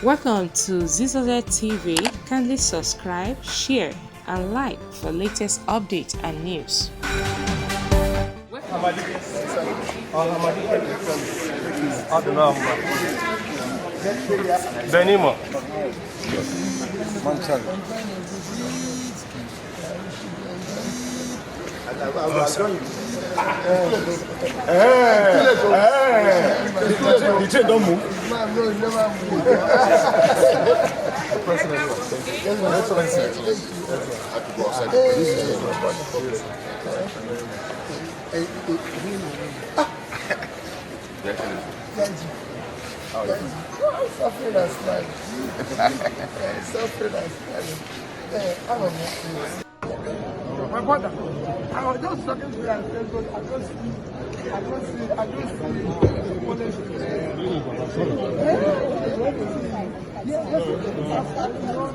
Welcome to Zisodel TV. Kindly subscribe, share, and like for latest updates and news. Benimo. The train don't move. Suffering and smiling. Suffering and smiling. My brother, I was just talking to you and said, but I don't see.